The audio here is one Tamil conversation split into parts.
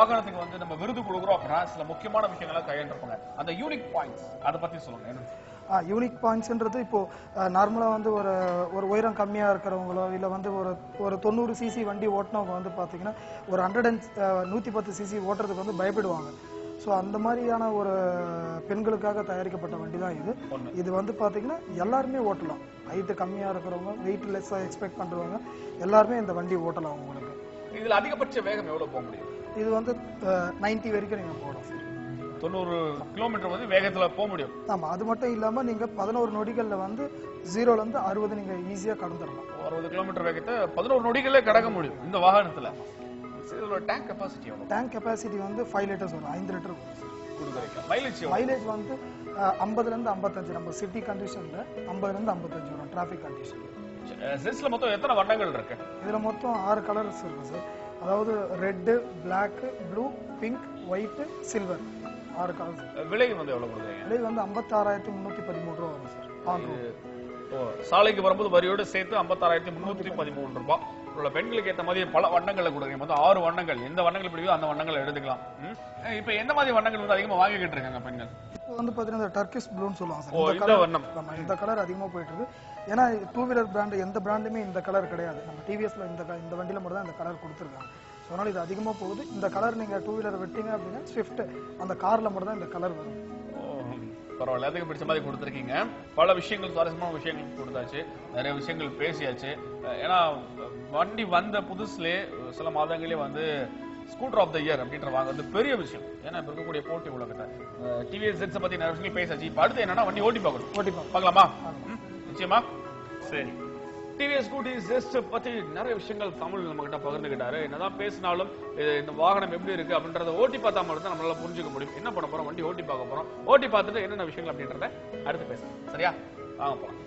வாகனத்துக்கு வந்து நம்ம விருது கொடுக்குறோம் அப்படின்னா சில முக்கியமான விஷயங்களை கையாண்டிருப்பாங்க. அந்த யூனிக் பாயிண்ட்ஸ் அதை பத்தி சொல்லுங்க. யூனிக் பாயிண்ட்ஸ்ன்றது இப்போ நார்மலாக வந்து ஒரு உயரம் கம்மியாக இருக்கிறவங்களோ இல்லை வந்து ஒரு 90 சிசி வண்டி ஓட்டினவங்க வந்து பார்த்தீங்கன்னா ஒரு 110 சிசி ஓட்டுறதுக்கு வந்து பயப்படுவாங்க. ஸோ அந்த மாதிரியான ஒரு பெண்களுக்காக தயாரிக்கப்பட்ட வண்டி தான் இது. இது வந்து பார்த்தீங்கன்னா எல்லாருமே ஓட்டலாம். ஹைட்டு கம்மியாக இருக்கிறவங்க, வெயிட் லெஸ்ஸாக எக்ஸ்பெக்ட் பண்ணுறவங்க எல்லாருமே இந்த வண்டி ஓட்டலாம். உங்களுக்கு இதில் அதிகபட்ச வேகம் எவ்வளோ போக முடியும்? இது வந்து 90 வரைக்கும் நீங்கள் போகலாம் சார். 90 கிலோமீட்டர் வந்து வேகத்துல போக முடியும். ஆமா, அது மட்டும் இல்லாம நீங்க 11 நொடிகள்ல வந்து 0ல இருந்து 60 நீங்க ஈஸியா கடந்துடலாம். 60 கிலோமீட்டர் வேகத்தை 11 நொடிகளே கடக்க முடியும் இந்த வாகனத்துல. இதோட டேங்க் கெபாசிட்டி எவ்வளவு? டேங்க் கெபாசிட்டி வந்து 5 லிட்டர்ஸ் வரும். 5 லிட்டர் கொடுக்குறீங்க. மைலேஜ் வந்து 50ல இருந்து 55. நம்ம சிட்டி கண்டிஷன்ல 50ல இருந்து 55 வரும் டிராஃபிக் கண்டிஷன்ல. செஸ்ல மொத்தம் எத்தனை வண்ணங்கள் இருக்கு? இதுல மொத்தம் 6 கலர்ஸ் இருக்கு சார். அதாவது red, black, blue, pink, white, silver. 6 colours. விலை வந்து எவ்வளவு கொடுக்குறீங்க? விலை வந்து 56,313 ரூபாய் வரும் சார். On road. சாலைக்கு வரும்போது வரியோடு சேர்த்து 56,313 ரூபாய். உள்ள பெண்களுக்கு ஏற்ற மாதிரி பல வண்ணங்களை கொடுக்குறீங்க. மொத்தம் 6 வண்ணங்கள். எந்த வண்ணங்கள் பிடிக்குதோ அந்த வண்ணங்களை எடுத்துக்கலாம். இப்ப எந்த மாதிரி வண்ணங்கள் வந்து அதிகமா வாங்கிக்கிட்டு இருக்காங்க பெண்கள்? இப்போ வந்து பாத்தீங்கன்னா இந்த டர்க்கிஷ் ப்ளூன்னு சொல்லுவாங்க சார். இந்த கலர் அதிகமா போயிட்டு இருக்கு. ஏன்னா 2 வீலர் பிராண்ட் எந்த பிராண்டுமே இந்த கலர் கிடையாது. நம்ம டிவிஎஸ்ல இந்த வண்டியில மட்டும் தான் இந்த கலர் கொடுத்துருக்காங்க. அதனால இது அதிகமா போகுது. இந்த கலர் நீங்க 2 வீலர் விட்டீங்க அப்படின்னா ஸ்விஃப்ட் அந்த கார்ல மட்டும் தான் இந்த கலர் வரும். பரவாயில்ல, அதுக்கு பிடிச்ச மாதிரி கொடுத்துருக்கீங்க. பல விஷயங்கள், சுவாரஸ்யமான விஷயங்கள் கொடுத்தாச்சு, நிறைய விஷயங்கள் பேசியாச்சு. ஏன்னா வண்டி வந்த புதுசுலே சில மாதங்களே வந்து ஸ்கூட்டர் ஆஃப் த இயர் அப்படின்ற வாங்குறது பெரிய விஷயம். ஏன்னா இப்ப இருக்கக்கூடிய போட்டி உலகத்தை டிவிஎஸ் ஜெட்ஸை பத்தி நிறைய விஷயங்கள் பேசாச்சு. இப்ப அடுத்து என்னன்னா வண்டி ஓட்டி பார்க்கலாமா? நிச்சயமா. சரி, டிவிஎஸ் ஸ்கூட்டி ஜெஸ்ட் பத்தி நிறைய விஷயங்கள் தமிழ் நம்ம கிட்ட பகிர்ந்துகிட்டாரு. என்னதான் பேசினாலும் இந்த வாகனம் எப்படி இருக்கு அப்படின்றத ஓட்டி பார்த்தா மட்டும் தான் நம்மளால புரிஞ்சுக்க முடியும். என்ன பண்ண போறோம்? வண்டி ஓட்டி பார்க்க போறோம். ஓட்டி பார்த்துட்டு என்னென்ன விஷயங்கள் அப்படின்றத அடுத்து பேசலாம். சரியா? வாங்க போலாம்.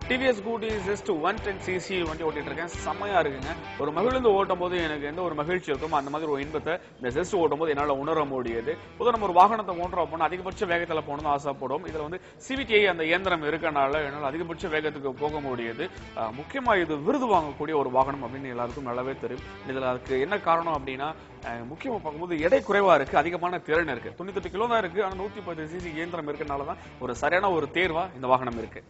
டிவிஎஸ் ஸ்கூட்டி ஜஸ்ட் 110cc வண்டி ஓட்டிட்டு இருக்கேன். செம்மையா இருக்குங்க. ஒரு மகிழ்ந்து ஓட்டும் போது எனக்கு எந்த ஒரு மகிழ்ச்சி இருக்கும் அந்த மாதிரி ஒரு இன்பத்தை இந்த ஜஸ்ட் ஓட்டும் போது என்னால உணர முடியுது. பொதுவாக நம்ம ஒரு வாகனத்தை ஓட்டுறோம் அப்படின்னா அதிகபட்ச வேகத்தில் போகணும்னு ஆசைப்படும். இதுல வந்து சிவிடிஐ அந்த இயந்திரம் இருக்கனால என்னால் அதிகபட்ச வேகத்துக்கு போக முடியுது. முக்கியமா இது விருது வாங்கக்கூடிய ஒரு வாகனம் அப்படின்னு எல்லாருக்கும் நல்லாவே தெரியும். இதுல அதுக்கு என்ன காரணம் அப்படின்னா முக்கியமா பார்க்கும்போது எடை குறைவா இருக்கு, அதிகமான திறன் இருக்கு. 98 கிலோ தான் இருக்கு. ஆனா 110cc இயந்திரம் இருக்கனாலதான் ஒரு சரியான ஒரு தேர்வா இந்த வாகனம் இருக்கு.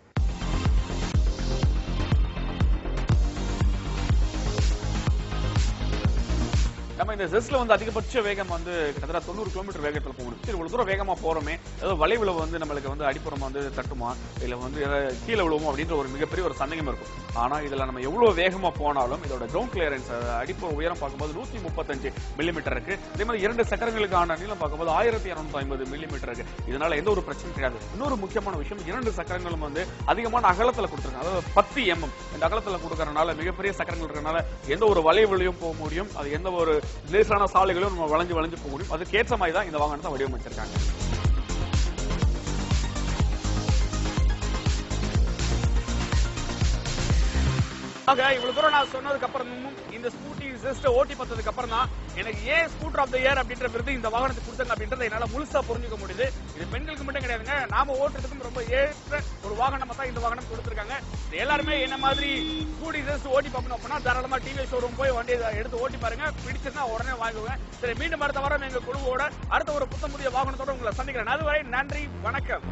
நம்ம இந்த ஜெஸ்ல வந்து அதிகபட்ச வேகம் வந்து கிட்டத்தட்ட 90 கிலோமீட்டர் வேகத்தில் போகணும். சரி, இவ்வளவு தூரம் வேகமா போறோமே, ஏதாவது வளைவுல வந்து நம்மளுக்கு வந்து அடிப்புறம் வந்து தட்டுமா, இல்ல வந்து கீழே விழுவோம் அப்படின்ற ஒரு மிகப்பெரிய ஒரு சந்தேகம் இருக்கும். ஆனா இதுல நம்ம எவ்வளவு வேகமா போனாலும் இதோட கிரவுண்ட் கிளியரன்ஸ் அடிப்புற உயரம் பார்க்கும்போது 135 மில்லிமீட்டர் இருக்கு. அதே மாதிரி 2 சக்கரங்களுக்கான நீளம் பார்க்கும்போது 1250 மில்லிமீட்டர் இருக்கு. இதனால எந்த ஒரு பிரச்சனையும் கிடையாது. இன்னொரு முக்கியமான விஷயம், 2 சக்கரங்களும் வந்து அதிகமான அகலத்துல கொடுத்துருக்காங்க. அதாவது 10 mm இந்த அகலத்துல கொடுக்கறதுனால மிகப்பெரிய சக்கரங்கள் இருக்கனால எந்த ஒரு வளைவுலையும் போக முடியும். அது எந்த ஒரு லேசான சாலைகளும் நம்ம வளைஞ்சு போக முடியும். அதுக்கு ஏற்ற மாதிரி தான் இந்த வாகனத்தை வடிவமைச்சிருக்காங்க. இவ்வளவு தூரம் நான் சொன்னதுக்கு அப்புறமும் இந்த ஸ்கூட்டி ஜஸ்ட் ஓட்டி பார்த்ததுக்கு அப்புறம் தான் எனக்கு ஏன் ஸ்கூட்டர் ஆஃப் த இயர் அப்படின்ற விருது இந்த வாகனத்துக்கு கொடுத்தாங்க அப்படின்றத என்னால முழுசா புரிஞ்சுக்க முடியுது. இது பெண்களுக்கு மட்டும் கிடையாதுங்க, நாம ஓட்டுறதுக்கும் ரொம்ப ஏற்ற ஒரு வாகனமா தான் இந்த வாகனம் கொடுத்திருக்காங்க. எல்லாருமே என்ன மாதிரி ஸ்கூட்டி ஜஸ்ட் ஓட்டி பார்க்கணும் அப்படின்னா தாராளமா டிவிஎஸ் ஷோரூம் போய் வண்டியை எடுத்து ஓட்டி பாருங்க. பிடிச்சிருந்தா உடனே வாங்குவேங்க. சரி, மீண்டும் அடுத்த வாரம் எங்க குழுவோட அடுத்த ஒரு புத்தம் புதிய வாகனத்தோட உங்களை சந்திக்கிறேன். அதுவரை நன்றி, வணக்கம்.